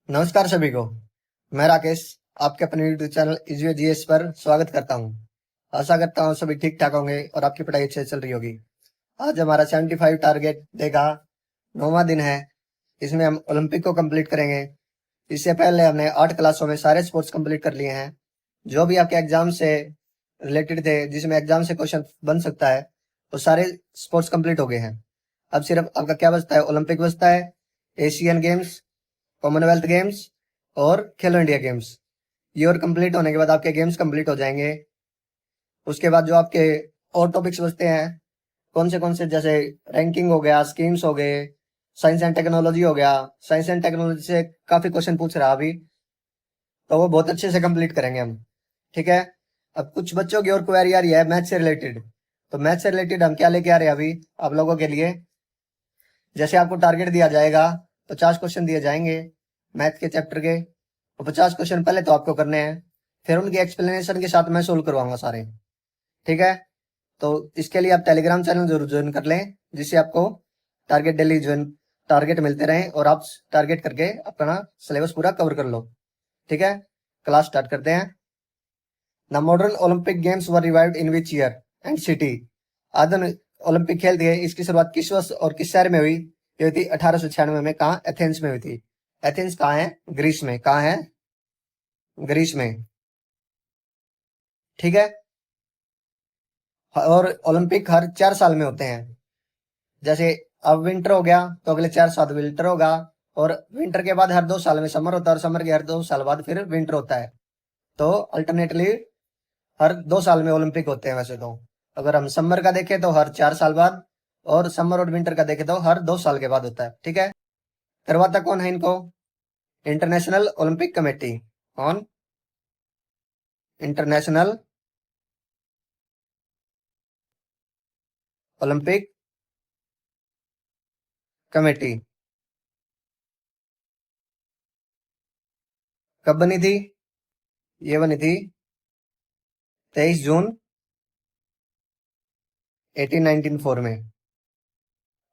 नमस्कार सभी को। मैं राकेश आपके अपने यूट्यूब चैनल इजी जीएस पर स्वागत करता हूं। आशा करता हूं सभी ठीक ठाक होंगे और आपकी पढ़ाई अच्छे से चल रही होगी। आज हमारा 75 टारगेट डे का 9वां दिन है। इसमें हम ओलंपिक को कंप्लीट करेंगे। इससे पहले हमने 8 क्लासों में सारे स्पोर्ट्स कंप्लीट कर लिए हैं। जो भी आपके एग्जाम से रिलेटेड थे, जिसमें एग्जाम से क्वेश्चन बन सकता है, वो सारे स्पोर्ट्स कंप्लीट हो गए हैं। अब सिर्फ आपका क्या बचता है? ओलंपिक बचता है, एशियन गेम्स, कॉमनवेल्थ गेम्स और खेलो इंडिया गेम्स। ये और कंप्लीट होने के बाद आपके गेम्स कंप्लीट हो जाएंगे। उसके बाद जो आपके और टॉपिक्स बचते हैं, कौन से जैसे रैंकिंग हो गया, स्कीम्स हो गए, साइंस एंड टेक्नोलॉजी हो गया। साइंस एंड टेक्नोलॉजी से काफी क्वेश्चन पूछ रहा है अभी, तो वो बहुत अच्छे से कंप्लीट करेंगे हम। ठीक है। अब कुछ बच्चों की और क्वेरी आ रही है मैथ से रिलेटेड। तो मैथ से रिलेटेड हम क्या लेके आ रहे हैं अभी आप लोगों के लिए। जैसे आपको टारगेट दिया जाएगा, 50 क्वेश्चन दिए जाएंगे मैथ के चैप्टर के। तो 50 क्वेश्चन पहले तो आपको करने हैं, फिर उनकी एक्सप्लेनेशन के साथ मैं सोल्व करवाऊंगा सारे। ठीक है। तो इसके लिए आप टेलीग्राम चैनल जरूर ज्वाइन कर लें, जिससे आपको टारगेट डेली ज्वाइन टारगेट मिलते रहें और आप टारगेट करके अपना सिलेबस पूरा कवर कर लो। ठीक है। क्लास स्टार्ट करते हैं। The modern Olympic games were revived in which year and city? आधुनिक ओलंपिक खेल दिए इसकी शुरुआत किस वर्ष और किस शहर में हुई? ये हुई थी 1896 में। कहा? एथेंस में हुई थी। एथेंस कहाँ है? ग्रीस में। कहाँ है? ग्रीस में। ठीक है। और ओलंपिक हर 4 साल में होते हैं। जैसे अब विंटर हो गया तो अगले 4 साल विंटर होगा, और विंटर के बाद हर 2 साल में समर होता है, और समर के हर 2 साल बाद फिर विंटर होता है। तो अल्टरनेटली हर 2 साल में ओलंपिक होते हैं वैसे तो। अगर हम समर का देखें तो हर 4 साल बाद, और समर और विंटर का देखें तो हर 2 साल के बाद होता है। ठीक है। करवाता कौन है इनको? International Olympic Committee. कौन? International Olympic Committee. कब बनी थी? ये बनी थी 23 जून 1894 में।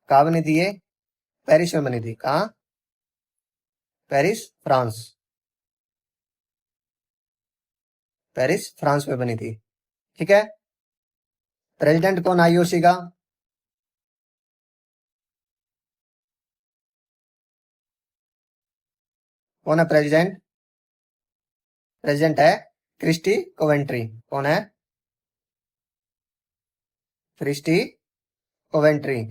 कहाँ बनी थी ये? पेरिस में बनी थी। कहाँ? Paris, France. पेरिस फ्रांस में बनी थी। ठीक है। प्रेसिडेंट कौन आईओसी का? कौन है प्रेसिडेंट? प्रेसिडेंट है क्रिस्टी कोवेंट्री। कौन है? Christie Coventry.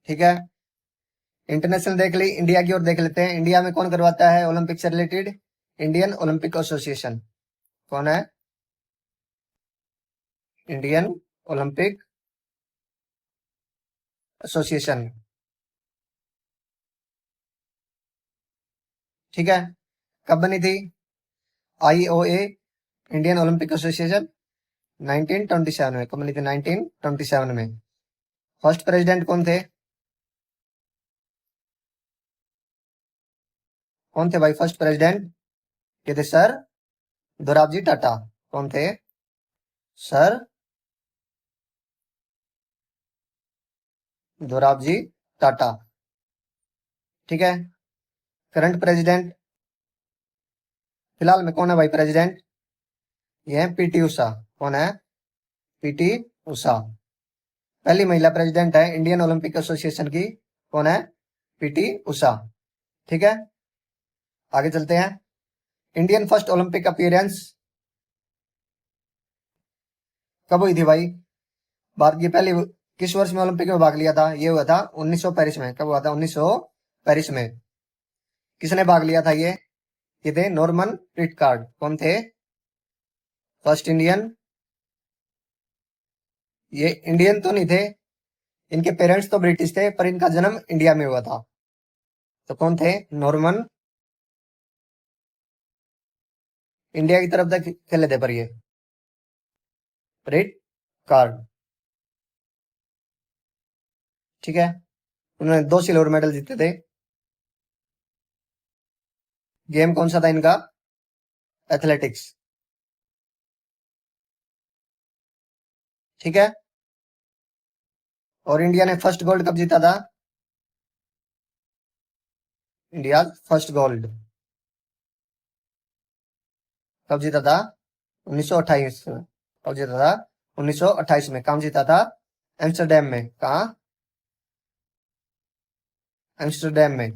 ठीक है। इंटरनेशनल देख ली, इंडिया की ओर देख लेते हैं। इंडिया में कौन करवाता है ओलंपिक से रिलेटेड? Indian Olympic association. कौन है? Indian Olympic association. ठीक है। कब बनी थी आईओए, इंडियन ओलंपिक एसोसिएशन? 1927 में। कब बनी थी? 1927 में। फर्स्ट प्रेसिडेंट कौन थे? कौन थे भाई फर्स्ट प्रेसिडेंट? ये थे सर दोराबजी टाटा। कौन थे? सर दोराबजी टाटा। ठीक है। करंट प्रेसिडेंट फिलहाल में कौन है भाई प्रेसिडेंट? ये है पीटी उषा। कौन है? पीटी उषा। पहली महिला प्रेसिडेंट है इंडियन ओलंपिक एसोसिएशन की। कौन है? पीटी उषा। ठीक है। आगे चलते हैं। इंडियन फर्स्ट ओलंपिक अपीयरेंस कब हुई थी भाई? भारत की पहली किस वर्ष में ओलंपिक में भाग लिया था? ये हुआ था 1900 पेरिस में। कब हुआ था? 1900 पेरिस में। किसने भाग लिया था ये थे नॉर्मन पिटकार्ड। कौन थे? First Indian. ये इंडियन तो नहीं थे, इनके पेरेंट्स तो ब्रिटिश थे, पर इनका जन्म इंडिया में हुआ था। तो कौन थे? नॉर्मन। इंडिया की तरफ तक खेले थे पर ये पिटकार्ड। ठीक है। उन्होंने 2 सिल्वर मेडल जीते थे। गेम कौन सा था इनका? एथलेटिक्स। ठीक है। और इंडिया ने फर्स्ट गोल्ड कब जीता था? इंडिया फर्स्ट गोल्ड कब जीता था? 1928 में। कब जीता था? 1928 में। कहाँ जीता था? एम्स्टरडेम में। कहाँ? एम्स्टरडेम में।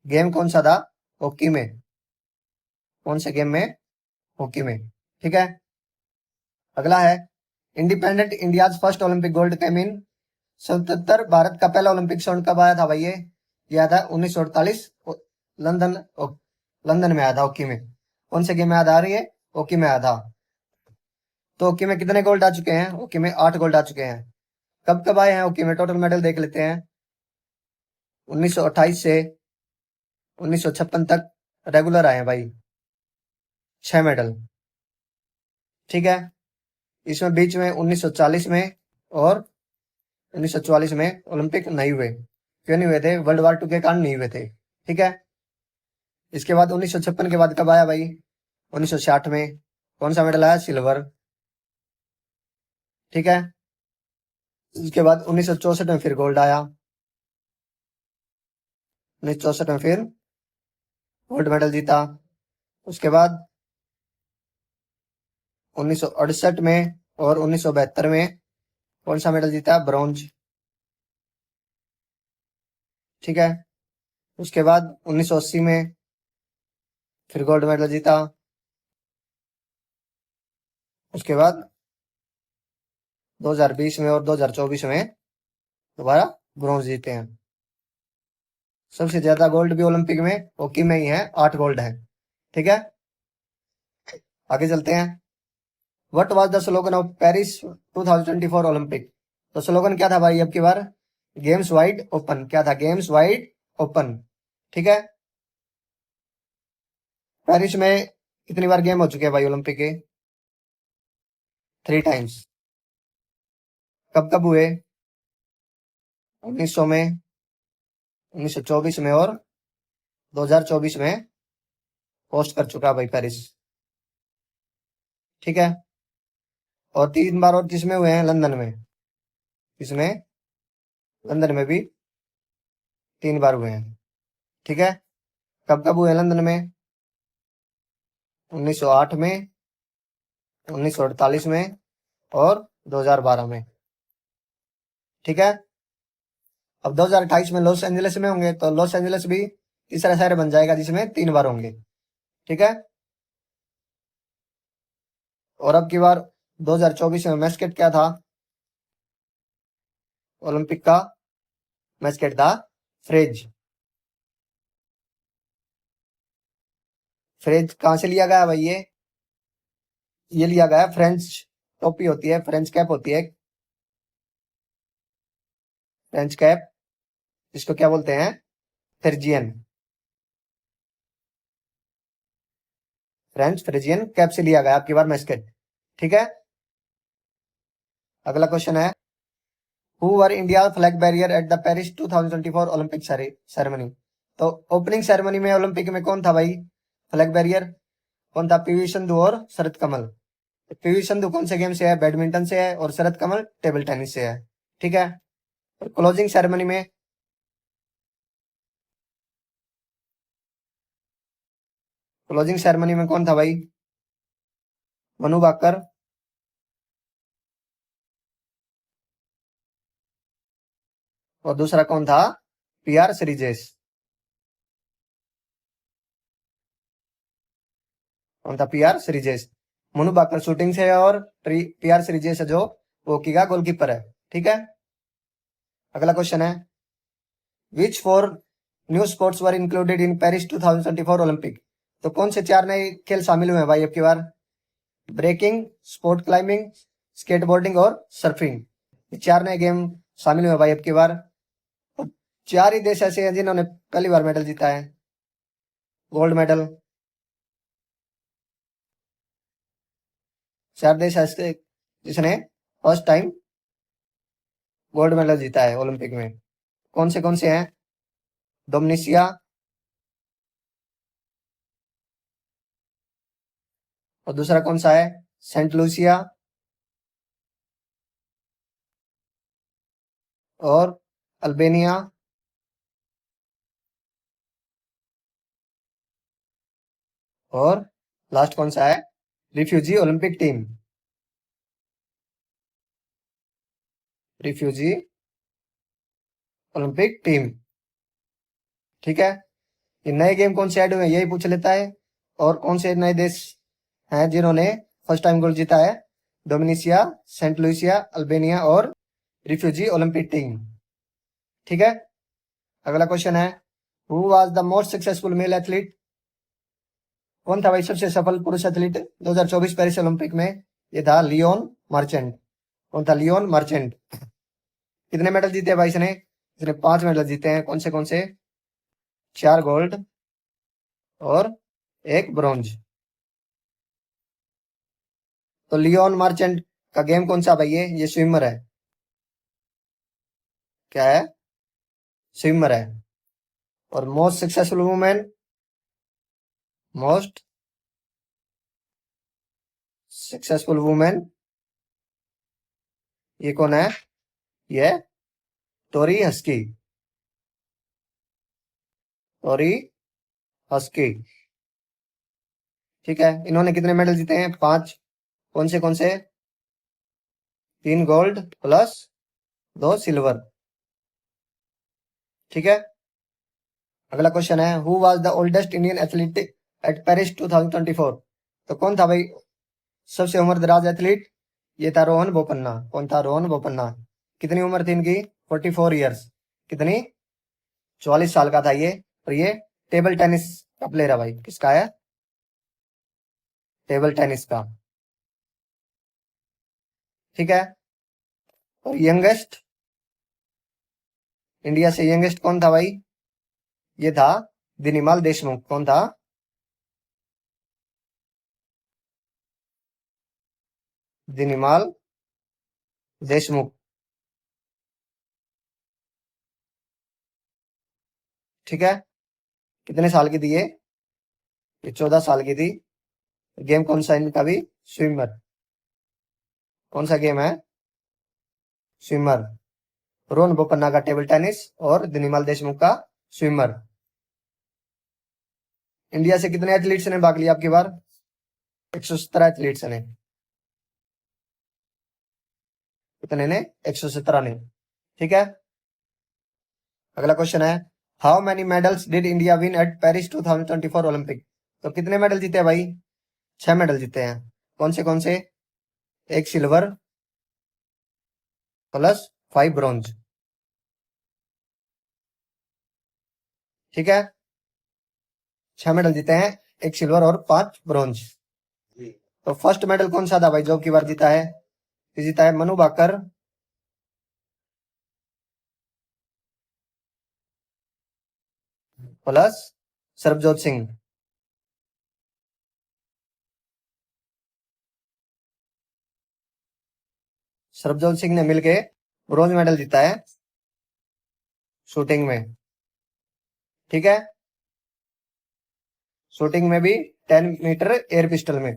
गेम कौन सा था? हॉकी में। कौन से गेम में? हॉकी में। ठीक है। अगला है, independent India first Olympic gold came in 77। भारत का पहला ओलंपिक स्वर्ण कब आया था भाई? ये आया था 1948 लंदन। लंदन में आया था हॉकी में। कौन से गेम में याद आ रही है? हॉकी में आया था। तो हॉकी में कितने गोल्ड आ चुके हैं? हॉकी में 8 गोल्ड आ चुके हैं। कब कब आए हैं हॉकी में? टोटल मेडल देख लेते हैं। 1928 से 1956 तक रेगुलर आए हैं भाई, 6 मेडल। ठीक है। इसमें बीच में 1940 में और 1944 में ओलंपिक नहीं हुए। क्यों नहीं हुए थे? वर्ल्ड वार टू के कारण नहीं हुए थे। ठीक है। इसके बाद 1956 के बाद कब आया भाई? 1960 में। कौन सा मेडल आया? सिल्वर। ठीक है। इसके बाद 1964 में फिर गोल्ड आया। 1964 में फिर गोल्ड मेडल जीता। उसके बाद 1968 में और 1972 में कौन सा मेडल जीता? ब्रॉन्ज। ठीक है। उसके बाद 1980 में फिर गोल्ड मेडल जीता। उसके बाद 2020 में और 2024 में दोबारा ब्रॉन्ज जीते हैं। सबसे ज्यादा गोल्ड भी ओलंपिक में हॉकी में ही है, 8 गोल्ड है। ठीक है। आगे चलते हैं। What was the slogan of Paris 2024 Olympic? तो स्लोगन क्या था भाई अब की बार? Games wide open. क्या था? Games wide open. ठीक है। पेरिस में कितनी बार गेम हो चुके हैं भाई ओलंपिक के? 3 टाइम्स। कब कब हुए? 1900 में, 1924 में और 2024 में होस्ट कर चुका है भाई पेरिस। ठीक है। और 3 बार और किसमें हुए हैं? लंदन में। किसमें? लंदन में भी 3 बार हुए हैं। ठीक है। कब कब हुए हैं लंदन में? 1908 में, 1948 में और 2012 में। ठीक है। अब 2028 में लॉस एंजलिस में होंगे, तो लॉस एंजलिस भी तीसरा शहर बन जाएगा जिसमें 3 बार होंगे। ठीक है। और अब की बार 2024 में मैस्केट क्या था ओलंपिक का? मैस्केट था फ्रेज। फ्रेज कहाँ से लिया गया है भाई? ये लिया गया है, फ्रेंच टोपी होती है, फ्रेंच कैप होती है। फ्रेंच कैप, इसको क्या बोलते हैं? फ्रिजियन। फ्रेंच फ्रिजियन कैप से लिया गया आपकी बार मैस्केट। ठीक है। अगला क्वेश्चन है, who were India flag barrier at the Paris 2024 Olympic ceremony? तो ओपनिंग सेरेमनी में ओलंपिक में कौन था भाई फ्लैग बैरियर? कौन था? पीवी संधू और शरत कमल। पीवी संधू कौन से गेम से है? बैडमिंटन से है। और शरत कमल टेबल टेनिस से है। ठीक है। और क्लोजिंग सेरेमनी में, क्लोजिंग सेरेमनी में कौन था भाई? मनु भाकर। और दूसरा कौन था? पीआर श्रीजेश। कौन था? पीआर श्रीजेश। मनु भाकर शूटिंग से है और पीआर श्रीजेश है जो हॉकी का गोलकीपर है। ठीक है। अगला क्वेश्चन है, which four new sports were included in Paris 2024 Olympic? तो कौन से 4 नए खेल शामिल हुए हैं भाई अब की बार? ब्रेकिंग, स्पोर्ट क्लाइंबिंग, स्केटबोर्डिंग और सर्फिंग। ये 4 नए गेम शामिल हुए भाई अब की बार। 4 ही देश ऐसे हैं जिन्होंने पहली बार मेडल जीता है, गोल्ड मेडल। 4 देश ऐसे जिसने फर्स्ट टाइम गोल्ड मेडल जीता है ओलंपिक में। कौन से हैं? डोमिनिसिया, और दूसरा कौन सा है? सेंट लूसिया और अल्बेनिया और लास्ट कौन सा है? Refugee Olympic team. Refugee Olympic team. ठीक है। ये नए गेम कौन से ऐड हुए हैं यही पूछ लेता है। और कौन से नए देश हैं जिन्होंने फर्स्ट टाइम गोल्ड जीता है? डोमिनिसिया, सेंट लुइसिया, अल्बेनिया और रिफ्यूजी ओलंपिक टीम। ठीक है। अगला क्वेश्चन है, who was the most successful male athlete? कौन था भाई सबसे सफल पुरुष एथलीट 2024 पेरिस ओलंपिक में? ये था लियोन मार्चेंट। कौन था? Leone merchant. कितने मेडल जीते हैं भाई इसने? इसने 5 मेडल जीते हैं। कौन से? 4 गोल्ड और 1 ब्रॉन्ज। तो लियोन मार्चेंट का गेम कौन सा भाई? ये स्विमर है। क्या है? स्विमर है। और most successful women, most successful women ये कौन है? ये टोरी हस्की। टोरी हस्की। ठीक है। इन्होंने कितने मेडल जीते हैं? 5। कौन से? 3 गोल्ड प्लस 2 सिल्वर। ठीक है। अगला क्वेश्चन है, who was the oldest Indian athlete eight Paris 2024? तो कौन था भाई सबसे उम्र दराज एथलीट? ये था रोहन बोपन्ना। कौन था? रोहन बोपन्ना। कितनी उम्र थी इनकी? 44 ईयर्स। कितनी? 44 साल का था ये। और ये टेबल टेनिस का प्लेयर है भाई। किसका है? टेबल टेनिस का। ठीक है। और यंगेस्ट, इंडिया से यंगेस्ट कौन था भाई? ये था दिनीमाल देशमुख। कौन था? दिनीमाल देशमुख। ठीक है। कितने साल की थी ये 14 साल की थी। गेम कौन सा इनका भी? स्विमर। कौन सा गेम है? स्विमर। रोहन बोपन्ना का टेबल टेनिस और दिनीमाल देशमुख का स्विमर। इंडिया से कितने एथलीट्स ने भाग लिया आपकी बार? 117 एथलीट्स ने। कितने ने? 117 ने। ठीक है। अगला क्वेश्चन है, how many medals did India win at Paris 2024 Olympic? तो कितने मेडल जीते हैं भाई? 6 मेडल जीते हैं। कौन से? 1 सिल्वर प्लस 5 ब्रॉन्ज। ठीक है। 6 मेडल जीते हैं, 1 सिल्वर और 5 ब्रॉन्ज। तो फर्स्ट मेडल कौन सा था भाई जो की बार जीता है? ये जीता है मनु भाकर प्लस सरबजोत सिंह। सरबजोत सिंह ने मिलके ब्रॉन्ज मेडल जीता है शूटिंग में। ठीक है। शूटिंग में भी 10 मीटर एयर पिस्टल में।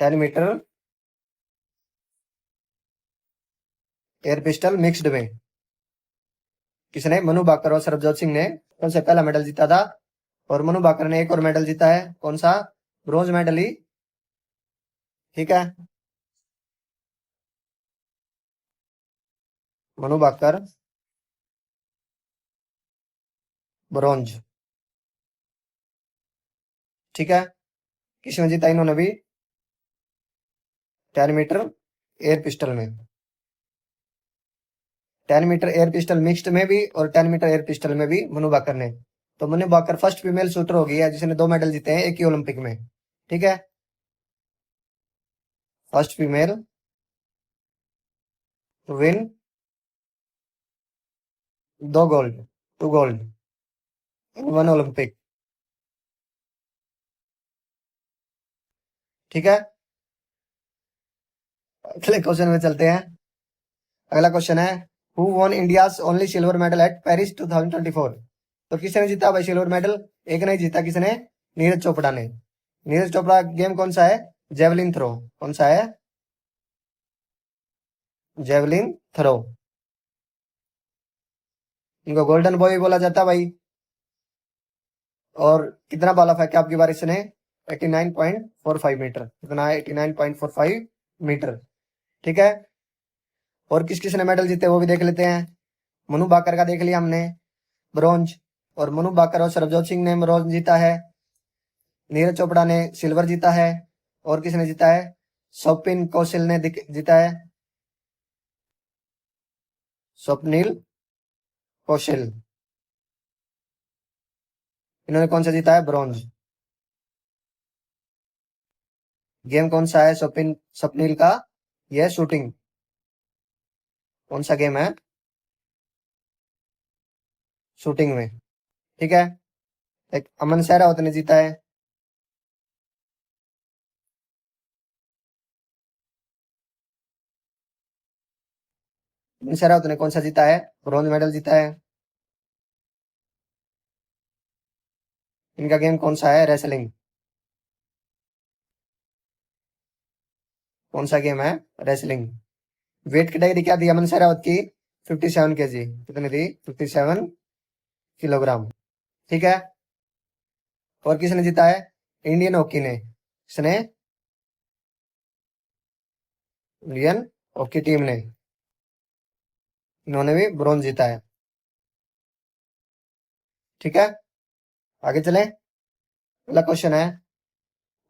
10 मीटर एयर पिस्टल मिक्स्ड में किसने? मनु भाकर और सरबजोत सिंह ने सबसे पहला मेडल जीता था। और मनु भाकर ने एक और मेडल जीता है। कौन सा? ब्रॉन्ज मेडल ही। ठीक है। मनु भाकर ब्रॉन्ज। ठीक है। किसमें जीता इन्होंने भी? 10 मीटर एयर पिस्टल में। 10 मीटर एयर पिस्टल मिक्स्ड में भी और 10 मीटर एयर पिस्टल में भी मनु भाकर ने। तो Manu Bhaker first female shooter हो गई है जिसने 2 मेडल जीते हैं एक ही ओलंपिक में। ठीक है। First female to win 2 gold, 2 gold in one Olympic. ठीक है। अगले क्वेश्चन में चलते हैं। अगला क्वेश्चन है, who won India's only silver medal at Paris 2024? तो किसने जीता भाई सिल्वर मेडल? एक नहीं जीता। किसने? नीरज चोपड़ा ने। नीरज चोपड़ा गेम कौन सा है? Javelin throw. कौन सा है? Javelin throw. इनको गोल्डन बॉय बोला जाता है भाई। और कितना बाला फेंका आपकी बार इसने? 89.45 मीटर। कितना है? 89.45 मीटर। ठीक है। और किस किस ने मेडल जीते वो भी देख लेते हैं। मनु भाकर का देख लिया हमने, ब्रॉन्ज। और मनु भाकर और सरबजोत सिंह ने ब्रॉन्ज जीता है। नीरज चोपड़ा ने सिल्वर जीता है। और किसने जीता है? स्वप्निल कौशल ने जीता है। स्वप्निल कौशल, इन्होंने कौन सा जीता है? ब्रॉन्ज। गेम कौन सा है स्वप्निल का? यह शूटिंग। कौन सा गेम है? शूटिंग में। ठीक है। एक अमन सहरावत ने जीता है। अमन सहरावत ने कौन सा जीता है? ब्रॉन्ज मेडल जीता है। इनका गेम कौन सा है? रेसलिंग। कौन सा गेम है? रेसलिंग। वेट कैटेगरी क्या दी अमन सहरावत की? 57 kg। कितनी दी? 57 किलोग्राम। ठीक है। और किसने जीता है? इंडियन हॉकी ने। किसने? इंडियन हॉकी टीम ने, इन्होंने भी ब्रॉन्ज जीता है। ठीक है। आगे चले। अगला क्वेश्चन है,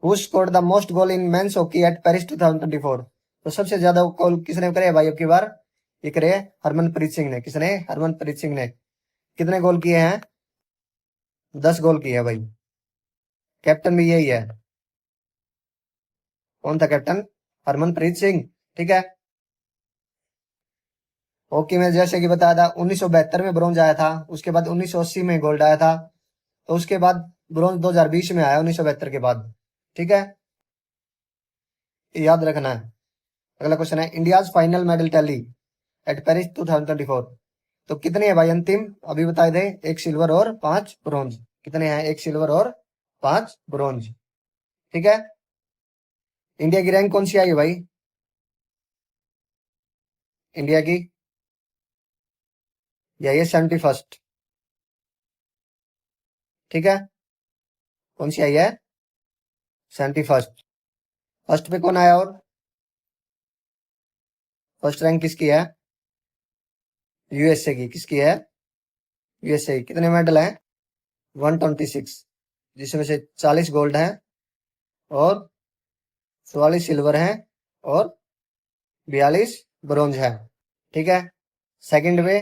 who scored the most goal in men's hockey eight Paris 2024? तो सबसे ज्यादा गोल किसने करे भाई अब की बार? ये करे हरमनप्रीत सिंह ने। किसने? हरमनप्रीत सिंह ने। कितने गोल किए हैं? 10 गोल किए हैं भाई। कैप्टन भी यही है। कौन था कैप्टन? हरमनप्रीत सिंह। ठीक है। हॉकी में जैसे कि बताया था 1972 में ब्रॉन्ज आया था, उसके बाद 1980 में गोल्ड आया था, तो उसके बाद ब्रॉन्ज 2020 में आया 1972 के बाद। ठीक है, याद रखना है। अगला क्वेश्चन है, India's final medal tally eight Paris 2024? तो कितने हैं भाई अंतिम? अभी बताए थे, 1 सिल्वर और 5 ब्रॉन्ज। कितने हैं? 1 सिल्वर और 5 ब्रॉन्ज। ठीक है। इंडिया की रैंक कौन सी आई है भाई? इंडिया की यही है 71st। ठीक है। कौन सी आई है? 71st। फर्स्ट पे कौन आया? और फर्स्ट रैंक किसकी है? यूएसए की। किसकी है? यूएसए की। कितने मेडल हैं? 126, जिसमें से 40 गोल्ड है और 44 सिल्वर है और 42 ब्रॉन्ज है। ठीक है। सेकंड पे,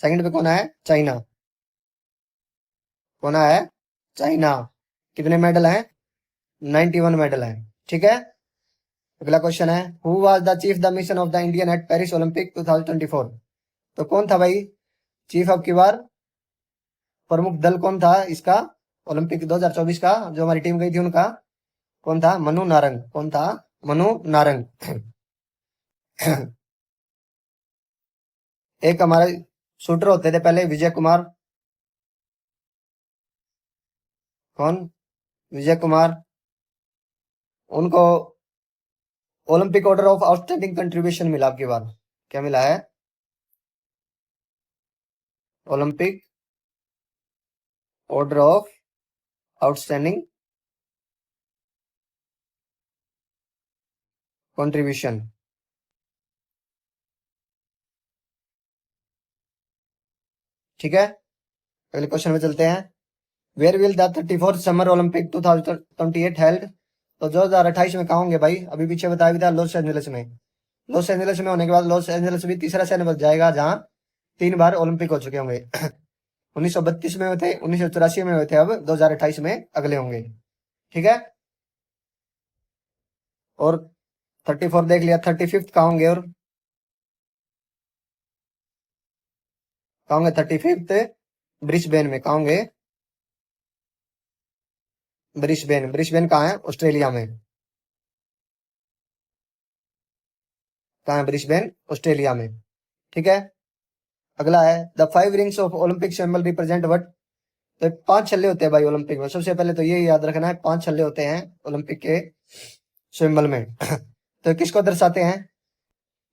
सेकंड पे कौन है? चाइना। कौन है? चाइना। कितने मेडल हैं? 91 मेडल हैं। ठीक है। अगला क्वेश्चन है, who was the chief the mission of the Indian eight Paris Olympic 2024? तो कौन था भाई चीफ अब की बार? प्रमुख दल कौन था इसका ओलंपिक 2024 का, जो हमारी टीम गई थी उनका? कौन था? मनु नारंग। कौन था? मनु नारंग। एक हमारे शूटर होते थे पहले, विजय कुमार। कौन? विजय कुमार। उनको Olympic order of outstanding contribution मिला आपकी बार। क्या मिला है? Olympic order of outstanding contribution. ठीक है। अगले क्वेश्चन में चलते हैं, where will the 34th summer Olympic 2028 held? तो 2028 में कहा होंगे भाई? अभी पीछे बताया भी था, लॉस एंजलिस में। लॉस एंजलिस में होने के बाद लॉस एंजलिस भी तीसरा शहर बन जाएगा जहां 3 बार ओलंपिक हो चुके होंगे। 1932 में हुए थे, 1984 में हुए थे, अब 2028 में अगले होंगे। ठीक है। और 34 देख लिया, 35th कहाँ होंगे? और कहाँ होंगे 35th? ब्रिस्बेन में। कहाँ होंगे? ब्रिस्बेन। ब्रिस्बेन कहाँ है? ऑस्ट्रेलिया में। कहाँ है ब्रिस्बेन? ऑस्ट्रेलिया में। ठीक है। अगला है, the 5 rings of Olympic symbol represent what? तो 5 छल्ले होते हैं भाई ओलंपिक में। सबसे पहले तो ये याद रखना है, 5 छल्ले होते हैं ओलंपिक के सिंबल में। तो किसको दर्शाते हैं?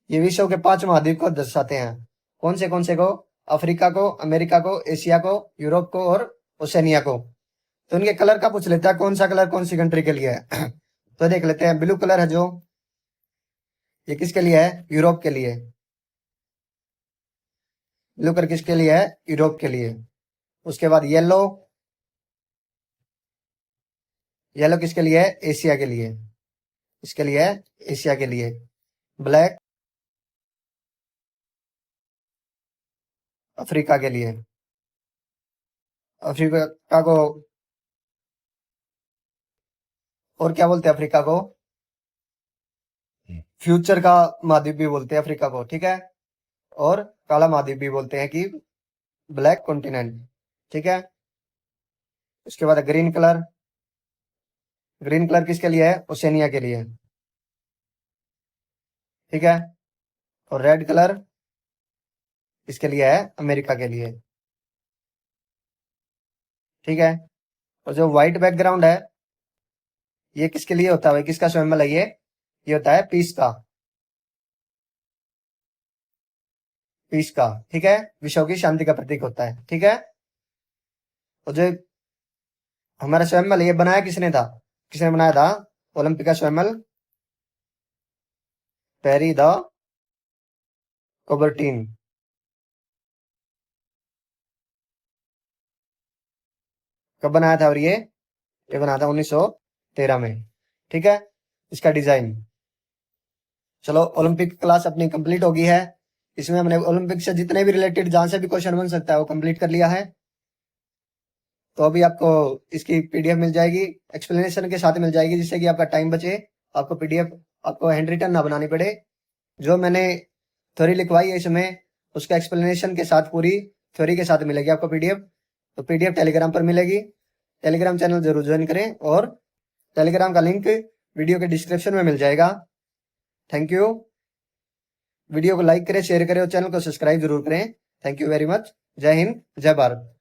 ये विश्व के 5 महाद्वीप को दर्शाते हैं। कौन से को? अफ्रीका को, अमेरिका को, एशिया को, यूरोप को और ओशनिया को। तो इनके कलर का पूछ लेता है कौन सा कलर कौन सी कंट्री के लिए है। तो देख लेते हैं, ब्लू कलर है जो, ये किसके लिए है? यूरोप के लिए। ब्लू कलर किसके लिए है? यूरोप के लिए। उसके बाद येलो, येलो किसके लिए है? एशिया के लिए। इसके लिए है एशिया के लिए। ब्लैक अफ्रीका के लिए। अफ्रीका को और क्या बोलते हैं अफ्रीका को? फ्यूचर का महाद्वीप भी बोलते हैं अफ्रीका को, ठीक है। और काला महाद्वीप भी बोलते हैं कि ब्लैक कॉन्टिनेंट, ठीक है। उसके बाद ग्रीन कलर, ग्रीन कलर किसके लिए है? ओशनिया के लिए, ठीक है। और रेड कलर इसके लिए है? अमेरिका के लिए, ठीक है। और जो व्हाइट बैकग्राउंड है ये किसके लिए होता है भाई? किसका सिंबल है ये होता है पीस का, पीस का, ठीक है। विश्व की शांति का प्रतीक होता है, ठीक है। और जो हमारा स्वयंमल ये बनाया किसने था? किसने बनाया था ओलंपिक का स्वयंमल? Peri the कोबर्टीन। कब बनाया था? और ये बनाया था 1913 में, ठीक है। इसका डिजाइन, चलो ओलंपिक क्लास अपनी कंप्लीट हो गई है। इसमें हमने ओलंपिक से जितने भी रिलेटेड जहां से भी क्वेश्चन बन सकता है वो कंप्लीट कर लिया है। तो अभी आपको इसकी पीडीएफ मिल जाएगी, एक्सप्लेनेशन के साथ मिल जाएगी, जिससे कि आपका टाइम बचे। आपको पीडीएफ, आपको हैंड रिटन ना बनानी पड़े। जो मैंने थ्योरी लिखवाई है इसमें, उसका एक्सप्लेनेशन के साथ पूरी थ्योरी के साथ मिलेगी आपको पीडीएफ। तो पीडीएफ टेलीग्राम पर मिलेगी। टेलीग्राम चैनल जरूर ज्वाइन करें और टेलीग्राम का लिंक वीडियो के डिस्क्रिप्शन में मिल जाएगा। Thank you. वीडियो को लाइक करें, शेयर करें और चैनल को सब्सक्राइब जरूर करें। Thank you very much. जय हिंद, जय भारत।